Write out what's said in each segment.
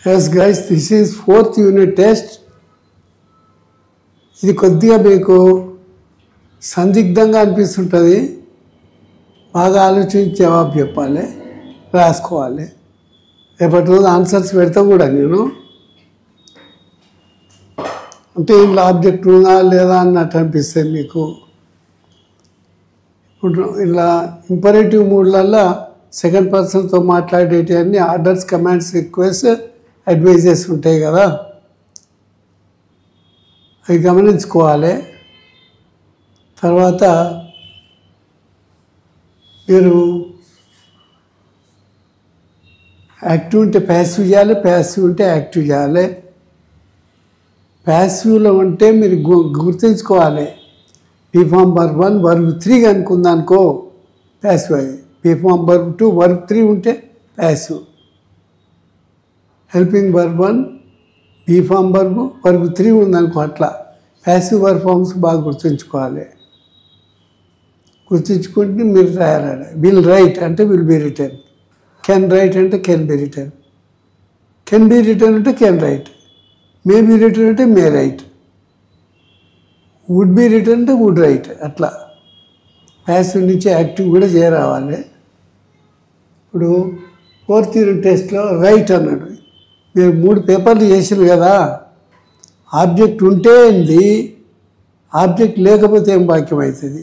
Yes guys, this is 4th unit test. ఇది కొద్దిగా మీకు సందిగ్ధంగా అనిపిస్తుంటుంది. బాగా ఆలోచించి జవాబు చెప్పాలి, రాసుకోవాలి. రేపటి రోజు ఆన్సర్స్ పెడతా కూడా నేను. అంటే ఇంట్లో ఆబ్జెక్ట్ ఉందా లేదా అన్నట్టు అనిపిస్తుంది మీకు. ఇప్పుడు ఇలా ఇంపరేటివ్ మూడ్లల్లో సెకండ్ పర్సన్తో మాట్లాడేటి అన్ని ఆర్డర్స్, కమాండ్స్, రిక్వెస్ట్, అడ్వైజెస్ ఉంటాయి కదా, అవి గమనించుకోవాలి. తర్వాత మీరు యాక్టివ్ ఉంటే ప్యాసివ్ చేయాలి, ప్యాసివ్ ఉంటే యాక్టివ్ చేయాలి. ప్యాసివ్లో ఉంటే మీరు గుర్తుంచుకోవాలి, బీఫామ్ వర్బ్ 1 వర్బ్ 3 అనుకుందనుకో ప్యాసివ్, అది బీఫామ్ వర్బ్ 2 వర్బ్ 3 ఉంటే passive. Helping verb 1 be form verb 3 ఉందనుకో అట్లా ప్యాసివ్ వర్బ్ ఫామ్స్ బాగా గుర్తుంచుకోవాలి. గుర్తుంచుకుంటే మీరు రాయాలి. విల్ రైట్ అంటే will be written, can write అంటే can be written, can be written అంటే can write, may be written అంటే may write, would be written అంటే వుడ్ రైట్. అట్లా ప్యాసివ్ నుంచి యాక్టివ్ కూడా చేరావాలి. ఇప్పుడు 4th యూనిట్ టెస్ట్లో రైట్ అన్నాడు. మీరు 3 పేపర్లు చేసారు కదా, ఆబ్జెక్ట్ ఉంటే ఏంది, ఆబ్జెక్ట్ లేకపోతే ఏం వాక్యం అవుతుంది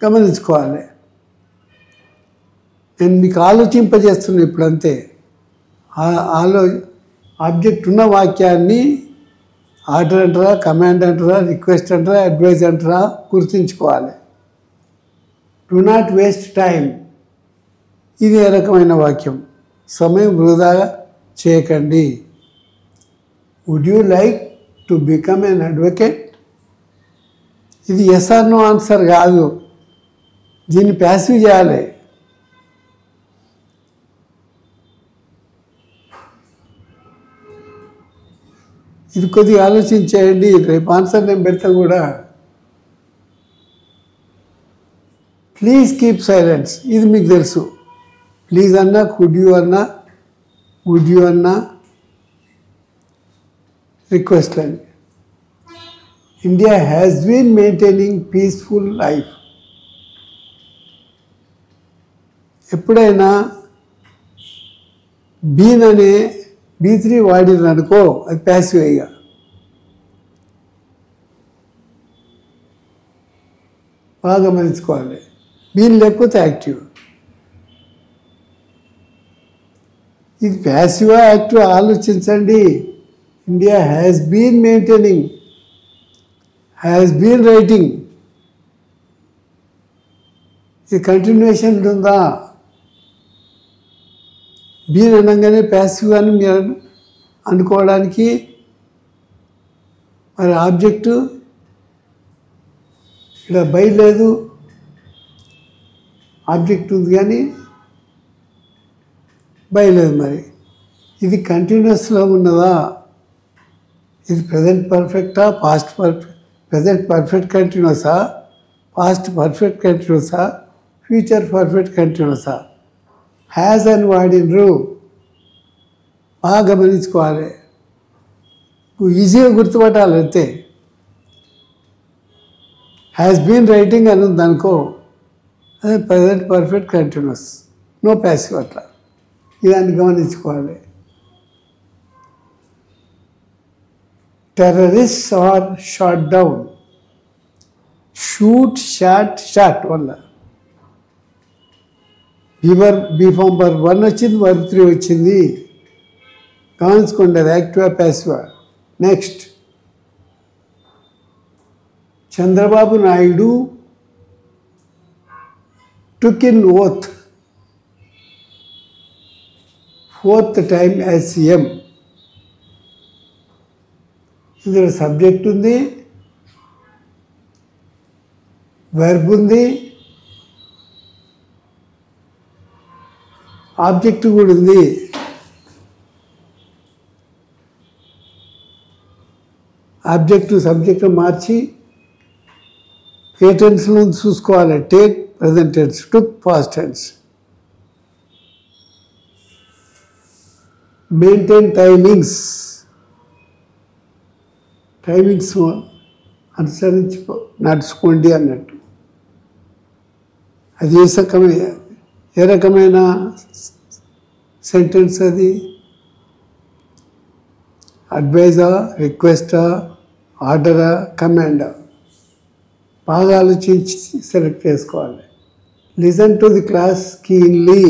గమనించుకోవాలి. నేను మీకు ఆలోచింపజేస్తున్నాను ఇప్పుడు అంతే. ఆబ్జెక్ట్ ఉన్న వాక్యాన్ని ఆర్డర్ అంటారా, కమాండ్ అంటారా, రిక్వెస్ట్ అంటారా, అడ్వైజ్ అంటారా గుర్తుంచుకోవాలి. డు నాట్ వేస్ట్ టైం, ఇది ఏ రకమైన వాక్యం, సమయం వృధా చేయకండి. Would you like to become an advocate, ఇది ఎస్ ఆర్ నో ఆన్సర్ కాదు, దీన్ని ప్యాసివ్ చేయాలి. ఇది కొద్దిగా ఆలోచించేయండి, రేపు ఆన్సర్ నేను పెడతా కూడా. ప్లీజ్ కీప్ సైలెన్స్, ఇది మీకు తెలుసు. ప్లీజ్ అన్నా, కుడ్ యూ అన్నా, వుడ్ యూ అన్నా రిక్వెస్ట్ అని. India has been maintaining peaceful life. ఎప్పుడైనా బీన్ అనే B3 వాడిని అనుకో, అది ప్యాసివ్. అయ్యా బాగా గమనించుకోవాలి. బీన్ లేకపోతే యాక్టివ్. ఇది ప్యాసివా యాక్టివ్ ఆలోచించండి. India has been maintaining, has been writing, ఇది కంటిన్యూషన్ ఉందా? బీన్ అనగానే ప్యాసివ్ అని మీరు అనుకోవడానికి మరి ఆబ్జెక్టు ఇక్కడ బై లేదు, ఆబ్జెక్ట్ ఉంది కానీ బై లేదు. మరి ఇది కంటిన్యూస్లో ఉన్నదా? ఇది ప్రజెంట్ పర్ఫెక్టా, పాస్ట్ పర్ఫెక్ట్, ప్రజెంట్ పర్ఫెక్ట్ కంటిన్యూసా, పాస్ట్ పర్ఫెక్ట్ కంటిన్యూసా, ఫ్యూచర్ పర్ఫెక్ట్ కంటిన్యూసా? హ్యాజ్ అని వాడినరు, బాగా గమనించుకోవాలి. ఈజీగా గుర్తుపట్టాలి అంతే. హ్యాస్ బీన్ రైటింగ్ అని ఉందనుకో, అదే present perfect continuous, no passive. అట్లా ఇదాన్ని గమనించుకోవాలి. Terrorist are shot down, shoot, shot, shot వల్ల బీఫామ్ వర్బ్ 1 వచ్చింది, వర్బ్ 3 వచ్చింది. గమనించుకోండి, అది యాక్టివా ప్యాసివా. Next, Chandrababu Naidu took in oath 4th time as CM. ఇందులో సబ్జెక్ట్ ఉంది, వర్బ్ ఉంది, ఆబ్జెక్ట్ కూడా ఉంది. ఆబ్జెక్టు సబ్జెక్టు మార్చి ఏ టెన్స్లో చూసుకోవాలి. Take present tense, took past tense. Maintain timings అనుసరించి నడుచుకోండి అన్నట్టు. అది ఏ రకమైన సెంటెన్స్ అది? అడ్వైజా, రిక్వెస్టా, ఆర్డరా, కమాండా? బాగా ఆలోచించి సెలెక్ట్ చేసుకోవాలి. Listen to the class keenly.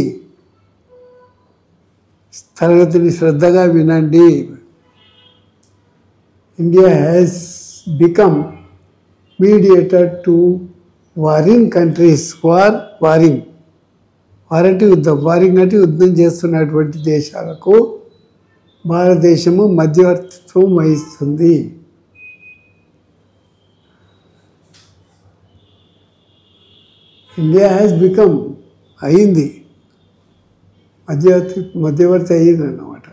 తరగతిని శ్రద్ధగా వినండి. India has become mediator to warring countries who are warring. వారంటే యుద్ధం, వారింగ్ అంటే యుద్ధం చేస్తున్నటువంటి దేశాలకు భారతదేశము మధ్యవర్తిత్వం వహిస్తుంది. ఇండియా హ్యాస్ బికమ్ అయింది, మధ్యవర్తి అయ్యింది అన్నమాట.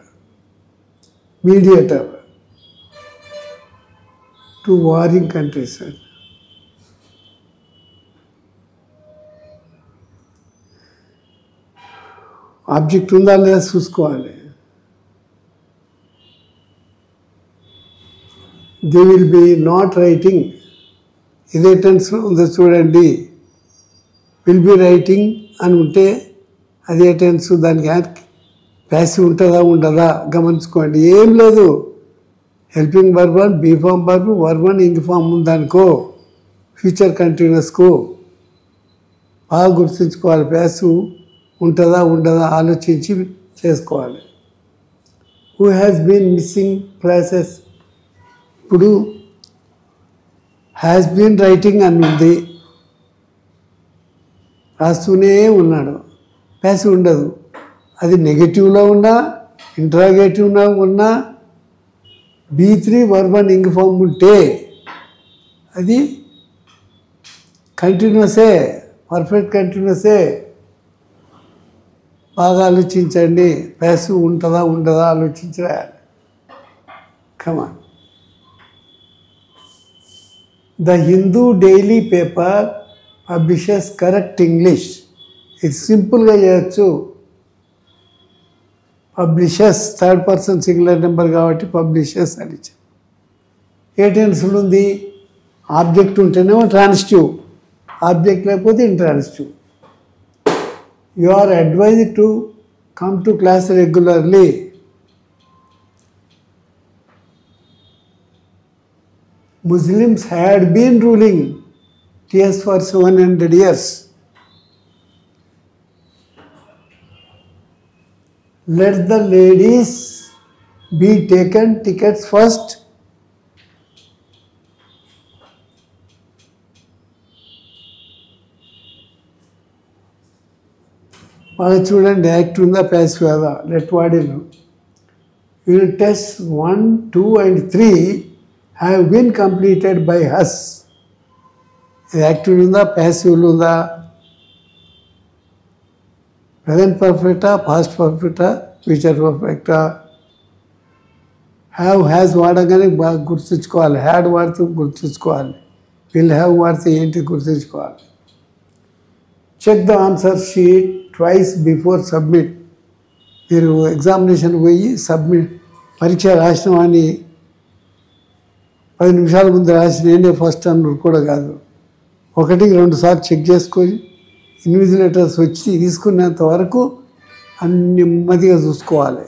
Mediator to warring countries. Object ఉందా లేదా చూసుకోవాలి. They will be not writing. ఇదే టెన్స్లో ఉందో చూడండి. విల్ బి రైటింగ్ అని ఉంటే అదే టెన్స్, దానికి ప్యాసివ్ ఉంటుందా ఉండదా గమనించుకోండి. ఏం లేదు, helping verb one, be form verb, verb one ing form ఉందనుకో ఫ్యూచర్ కంటిన్యూస్కు బాగా గుర్తుంచుకోవాలి. ప్యాసివ్ ఉంటుందా ఉండదా ఆలోచించి చేసుకోవాలి. Who has been missing classes. ఇప్పుడు హ్యాస్ బీన్ రైటింగ్ అని ఉంది, రాస్తూనే ఉన్నాడు, ప్యాసివ్ ఉండదు. అది నెగటివ్లో ఉన్నా ఇంట్రాగేటివ్లో ఉన్నా B3 verb one ing form ఉంటే అది కంటిన్యూసే, పర్ఫెక్ట్ కంటిన్యూసే. బాగా ఆలోచించండి. ప్యాసివ్ ఉంటుందా ఉండదా ఆలోచించరాయాలి. Come on. The Hindu daily paper publishes correct English. ఇది సింపుల్గా చేయొచ్చు. Publishes third person singular number కాబట్టి పబ్లిషెస్ అని ఇచ్చారు. ఏ టెన్స్లో ఉంది? ఆబ్జెక్ట్ ఉంటేనేమో ట్రాన్సిటివ్, ఆబ్జెక్ట్ లేకపోతే intransitive. You are advised to come to class regularly. Muslims had been ruling TS for 700 years. Let the ladies be taken tickets first. బాగా చూడండి, యాక్ట్ ఉందా ప్యాసివ్ కదా. లెట్ వాడిను. Unit test 1, 2 and 3 have been completed by us. ఇది active ఉందా passive ఉందా? Present పర్ఫెక్టా, past పర్ఫెక్టా, ఫ్యూచర్ పర్ఫెక్టా? హ్యావ్ హ్యాస్ వాడగానే బాగా గుర్తుంచుకోవాలి. హ్యాడ్ వాడితే గుర్తుంచుకోవాలి. విల్ హ్యావ్ వాడితే ఏంటి గుర్తుంచుకోవాలి. Check the answer sheet twice before submit. మీరు ఎగ్జామినేషన్ పోయి పరీక్ష రాసిన వాడిని 10 నిమిషాల ముందు రాసి నేనే ఫస్ట్ అన్నారు కూడా కాదు. 1-2 సార్లు చెక్ చేసుకొని ఇన్విజిలేటర్స్ వచ్చి తీసుకునేంత వరకు అన్ని నెమ్మదిగా చూసుకోవాలి.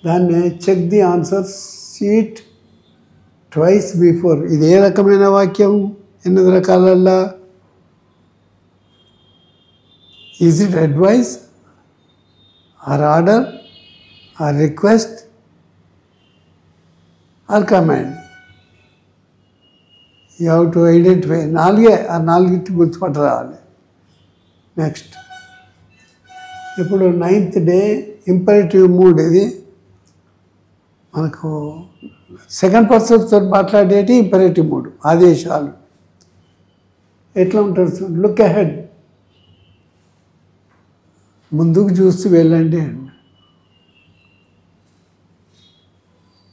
దాన్ని check the answer sheet twice before. ఇది ఏ రకమైన వాక్యం? 8 రకాలల్లా is it advice or order or request or command? You have to identify. 4 ఆ 4 గుర్తుపట్ట రావాలి. నెక్స్ట్, ఇప్పుడు 9th డే ఇంపరేటివ్ మూడ్. ఇది మనకు సెకండ్ పర్సన్తో మాట్లాడేటి ఇంపరేటివ్ మూడ్. ఆదేశాలు ఎట్లా ఉంటుంది? లుక్ అహెడ్, ముందుకు చూస్తూ వెళ్ళండి అండి.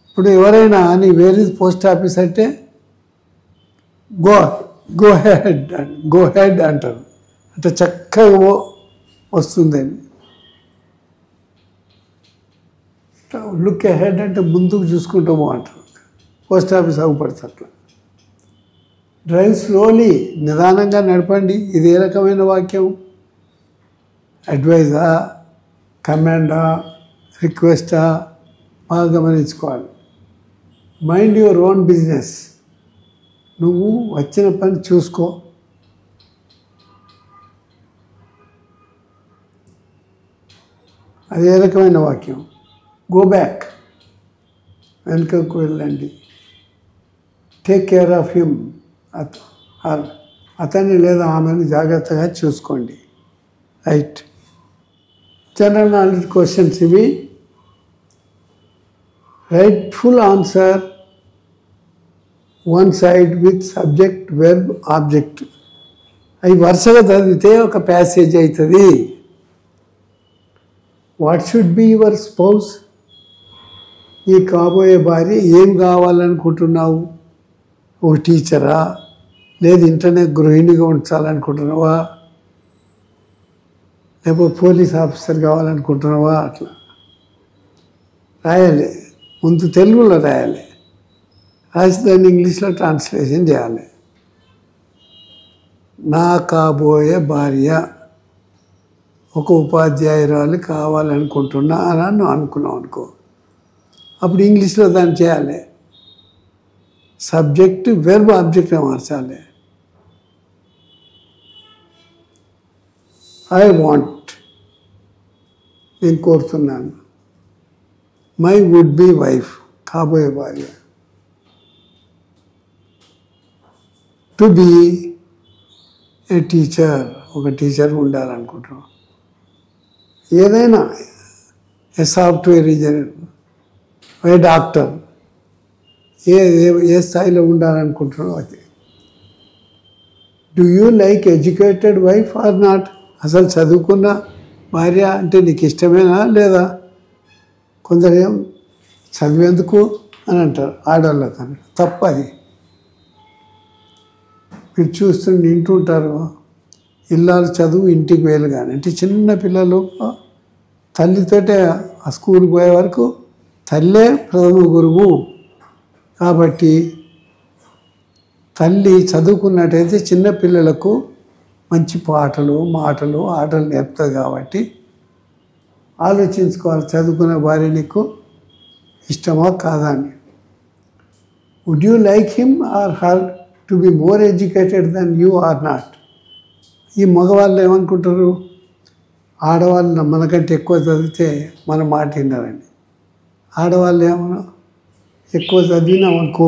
ఇప్పుడు ఎవరైనా నీ వేర్ ఇస్ పోస్ట్ ఆఫీస్ అంటే గో హెడ్ అంటారు. అంటే చక్కగా వస్తుందని. లుక్ అహెడ్ అంటే ముందుకు చూసుకుంటూ బాగుంటారు. పోస్ట్ ఆఫీస్ అవ్వబడుతుంది అట్లా. డ్రైవ్ స్లోలీ, నిదానంగా నడపండి. ఇది ఏ రకమైన వాక్యం? అడ్వైజా, కమాండా, రిక్వెస్టా? బాగా గమనించుకోవాలి. Mind your own business. నువ్వు వచ్చిన పని చూసుకో. అది ఏ రకమైన వాక్యం? గో బ్యాక్, వెనుకకు వెళ్ళండి. టేక్ కేర్ ఆఫ్ హిమ్, అతన్ని లేదా ఆమెను జాగ్రత్తగా చూసుకోండి. రైట్. జనరల్ నాలెడ్జ్ క్వశ్చన్స్ ఇవి. Right full answer one side with subject, verb, object. అవి వరుసగా చదివితే ఒక ప్యాసేజ్ అవుతుంది. What should be your spouse? ఈ కాబోయే భార్య ఏం కావాలనుకుంటున్నావు? ఓ టీచరా, లేదు ఇంటర్నెట్ గృహిణిగా ఉంచాలనుకుంటున్నావా, లేకపోతే పోలీస్ ఆఫీసర్ కావాలనుకుంటున్నావా? అట్లా రాయాలి. ముందు తెలుగులో రాయాలి, రాసి దాన్ని ఇంగ్లీష్లో ట్రాన్స్లేషన్ చేయాలి. నా కాబోయే భార్య ఒక ఉపాధ్యాయురాలు కావాలనుకుంటున్నా అని నువ్వు అనుకున్నావు అనుకో, అప్పుడు ఇంగ్లీష్లో దాన్ని చేయాలి. సబ్జెక్ట్, వెర్బ్, ఆబ్జెక్ట్ మార్చాలి. ఐ వాంట్, నేను కోరుతున్నాను. మై వుడ్ బి వైఫ్, కాబోయే భార్య. టు బీ ఏ టీచర్, ఒక టీచర్ ఉండాలనుకుంటున్నాం. ఏదైనా ఏ సాఫ్ట్వేర్ ఇంజనీర్, ఏ డాక్టర్, ఏ స్థాయిలో ఉండాలనుకుంటున్నావు అది. Do you like educated wife or not? అసలు చదువుకున్న భార్య అంటే నీకు ఇష్టమేనా లేదా? కొందరు ఏం చదివేందుకు అని అంటారు ఆడవాళ్ళకి, అని తప్ప. అది మీరు వింటుంటారు, ఇల్లాలు చదువు ఇంటికి వేలు కానీ. అంటే చిన్న పిల్లలు తల్లితోటే ఆ స్కూల్కి పోయే వరకు తల్లే ప్రథమ గురువు. కాబట్టి తల్లి చదువుకున్నట్టయితే చిన్నపిల్లలకు మంచి పాటలు, మాటలు, ఆటలు నేర్పుతుంది. కాబట్టి ఆలోచించుకోవాలి, చదువుకున్న భార్య నీకు ఇష్టమా కాదా అని. Would you like him or her to be more educated then you are not? ఈ మగవాళ్ళు ఏమనుకుంటారు, ఆడవాళ్ళు మనకంటే ఎక్కువ చదివితే మన మాట విన్నారండి. ఆడవాళ్ళు ఏమన్నా ఎక్కువ చదివినామనుకో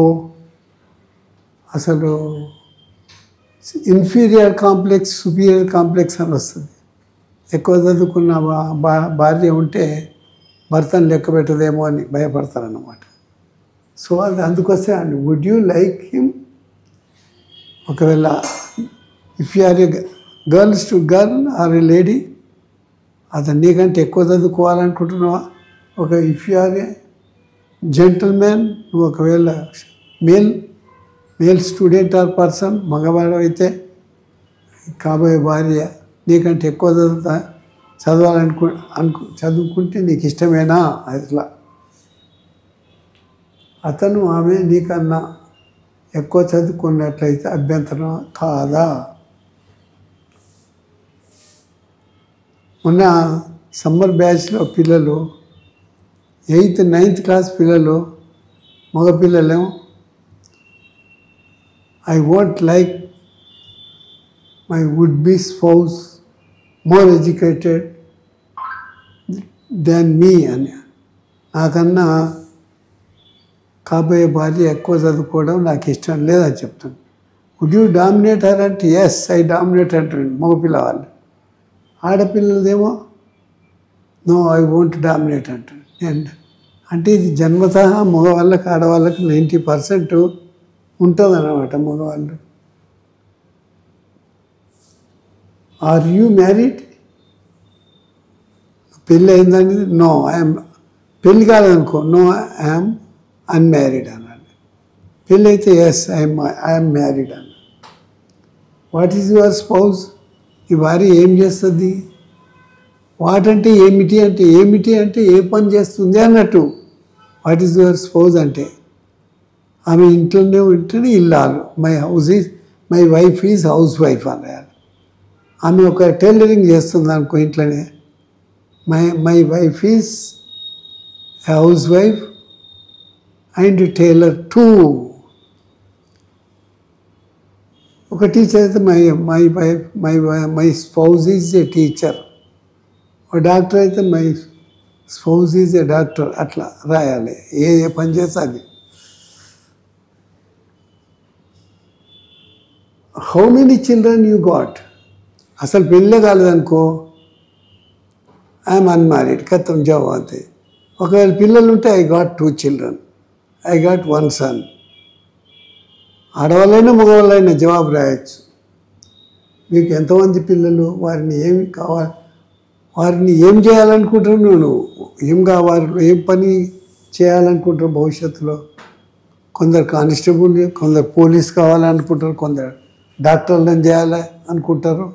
అసలు ఇన్ఫీరియర్ కాంప్లెక్స్, సుపీరియర్ కాంప్లెక్స్ అని వస్తుంది. ఎక్కువ చదువుకున్న భార్య ఉంటే భర్తను లెక్క పెట్టదేమో అని భయపడతారన్నమాట. సో అది అందుకొస్తే అండి, వుడ్ యూ లైక్ హిమ్? ఒకవేళ if you are a girls to girl or a lady, అతను నీకంటే ఎక్కువ చదువుకోవాలనుకుంటున్నావా? If you are a gentlemen, నువ్వు ఒకవేళ మేల్ స్టూడెంట్ ఆర్ పర్సన్, మగవాడు అయితే కాబోయే భార్య నీకంటే ఎక్కువ చదువుకుంటే నీకు ఇష్టమేనా? అట్లా అతను ఆమె నీకన్నా ఎక్కువ చదువుకున్నట్లయితే అభ్యంతరం కాదా? మొన్న సమ్మర్ బ్యాచ్లో పిల్లలు 8th, 9th క్లాస్ పిల్లలు, మగపిల్లలేమో I want like my would be spouse more educated than me అని. నాకన్నా కాబోయే భార్య ఎక్కువ చదువుకోవడం నాకు ఇష్టం లేదని చెప్తాను. వుడ్ యూ డామినేట్ హర్ అంటే ఎస్ ఐ డామినేట్ అంటారు మగపిల్లవాళ్ళు. ఆడపిల్లలదేమో నో ఐ వోంట్ డామినేట్ అంటారు. అంటే ఇది జన్మతః మగవాళ్ళకి ఆడవాళ్ళకి 90% ఉంటుంది అన్నమాట. మగవాళ్ళు ఆర్ యూ మ్యారీడ్? పెళ్ళి అయిందని నో ఐఎమ్, పెళ్ళి కాదనుకో నో ఐఎమ్ అన్మ్యారీడ్ అన్నాడు. పెళ్ళి అయితే ఎస్ ఐఎమ్ మ్యారీడ్ అన్నాడు. What is your spouse? ఈ భార్య ఏం చేస్తుంది? వాట్ అంటే ఏమిటి అంటే ఏ పని చేస్తుంది అన్నట్టు. వాట్ ఈజ్ యువర్ స్పౌజ్ అంటే ఆమె ఇంట్లోనే ఉంటేనే ఇల్లాలు. My wife is house wife అన్నారు. ఆమె ఒక టైలరింగ్ చేస్తుంది అనుకో ఇంట్లోనే, my wife is house wife and tailor too. ఒక టీచర్ అయితే my spouse is a teacher. ఒక డాక్టర్ అయితే my spouse is a doctor. అట్లా రాయాలి ఏ పని చేస్తే అది. How many children you got? అసలు పెళ్ళే కాలేదనుకో, ఐఎమ్ అన్మ్యారీడ్, కథం జవాబు అంతే. ఒకవేళ పిల్లలు ఉంటే I got 2 children, I got 1 son. ఆడవాళ్ళైనా మగవాళ్ళైనా జవాబు రాయొచ్చు. మీకు ఎంతమంది పిల్లలు, వారిని ఏమి కావాలి, వారిని ఏం చేయాలనుకుంటారు, నువ్వు ఏం కావాలి, ఏం పని చేయాలనుకుంటారు భవిష్యత్తులో. కొందరు కానిస్టేబుల్, కొందరు పోలీస్ కావాలనుకుంటారు, కొందరు డాక్టర్లను చేయాలి అనుకుంటారు,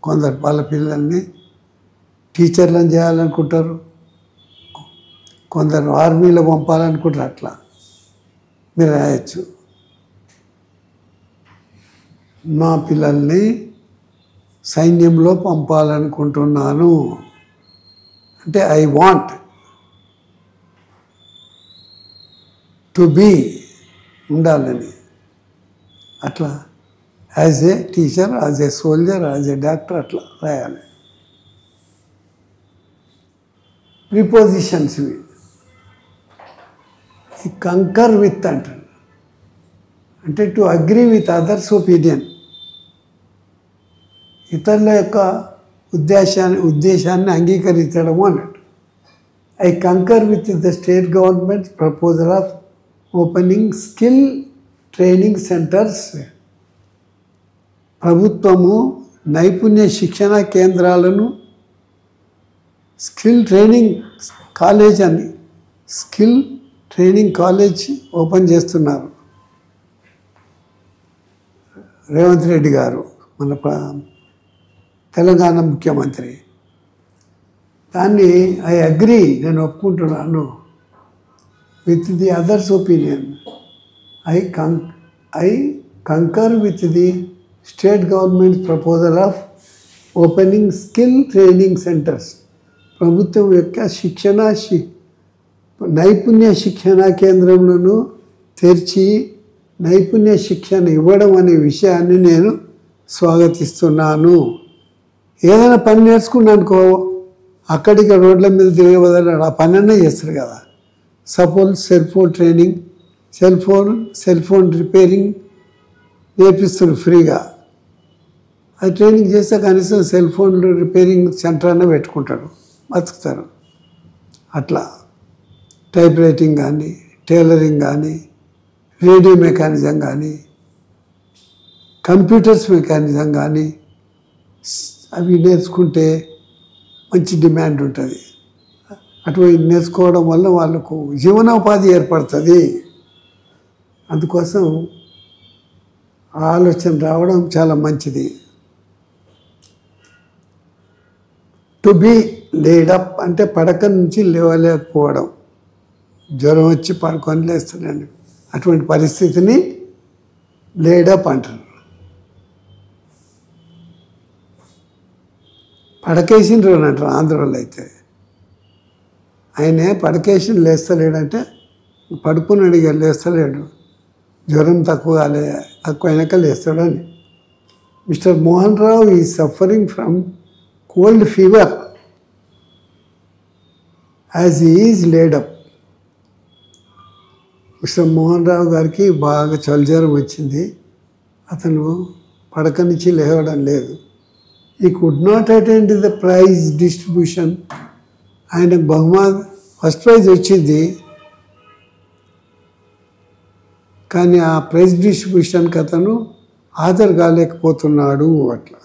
కొందరు వాళ్ళ పిల్లల్ని టీచర్లను చేయాలనుకుంటారు, కొందరు ఆర్మీలో పంపాలనుకుంటారు. అట్లా మీరు రాయొచ్చు, మా పిల్లల్ని సైన్యంలో పంపాలనుకుంటున్నాను అంటే ఐ వాంట్ టు బీ ఉండాలని. అట్లా as a teacher, as a soldier, as a doctor అట్లా రాయాలి. ప్రిపోజిషన్స్ ఇవి. కంకర్ విత్ అంటారు అంటే to agree with others opinion, ఇతరుల యొక్క ఉద్దేశాన్ని అంగీకరించడము అన్నట్టు. I concur with the state government proposal of opening skill training centres. ప్రభుత్వము నైపుణ్య శిక్షణ కేంద్రాలను, స్కిల్ ట్రైనింగ్ కాలేజ్ ఓపెన్ చేస్తున్నారు రేవంత్ రెడ్డి గారు, మన తెలంగాణ ముఖ్యమంత్రి. దాన్ని ఐ అగ్రీ, నేను ఒప్పుకుంటున్నాను with the others opinion. I concur with the state government proposal of opening skill training centres. ప్రభుత్వం యొక్క నైపుణ్య శిక్షణ కేంద్రములను తెరిచి నైపుణ్య శిక్షణ ఇవ్వడం అనే విషయాన్ని నేను స్వాగతిస్తున్నాను. ఏదైనా పని నేర్చుకున్నానుకో, అక్కడికి రోడ్ల మీద తిరిగే బదులు ఆ పని అన్నా చేస్తారు కదా. సపోజ్ సెల్ ఫోన్ రిపేరింగ్ నేర్పిస్తారు ఫ్రీగా. అది ట్రైనింగ్ చేస్తే కనీసం సెల్ ఫోన్లు రిపేరింగ్ సెంటర్ అన్న పెట్టుకుంటారు, బతుకుతారు. అట్లా టైప్ రైటింగ్ కానీ, టైలరింగ్ కానీ, రేడియో మెకానిజం కానీ, కంప్యూటర్స్ మెకానిజం కానీ అవి నేర్చుకుంటే మంచి డిమాండ్ ఉంటుంది. అటువంటి నేర్చుకోవడం వల్ల వాళ్ళకు జీవనోపాధి ఏర్పడుతుంది. అందుకోసం ఆలోచన రావడం చాలా మంచిది. టు బీ లేడ్ అప్ అంటే పడక నుంచి లేవలేకపోవడం, జ్వరం వచ్చి పడుకొని లేస్తున్నాను, అటువంటి పరిస్థితిని లేడప్ అంటారు. పడకేసిండ్రు అని అంటారు ఆంధ్రలో అయితే. ఆయనే పడకేసి లేస్తలేడంటే పడుకున్నాడు, ఇక లేస్తలేడు, జ్వరం తక్కువైనాక లేస్తాడు అని. Mr Mohan Rao is suffering from cold fever as he is laid up. Mr Mohan Rao గారికి బాగా చలిజ్వరం వచ్చింది, అతను పడక నుంచి లేవడం లేదు. ఈ could not attend the prize distribution. ఆయన ఫస్ట్ ప్రైజ్ వచ్చింది, కానీ ఆ ప్రైజ్ డిస్ట్రిబ్యూషన్కి అతను హాజరు కాలేకపోతున్నాడు. అట్లా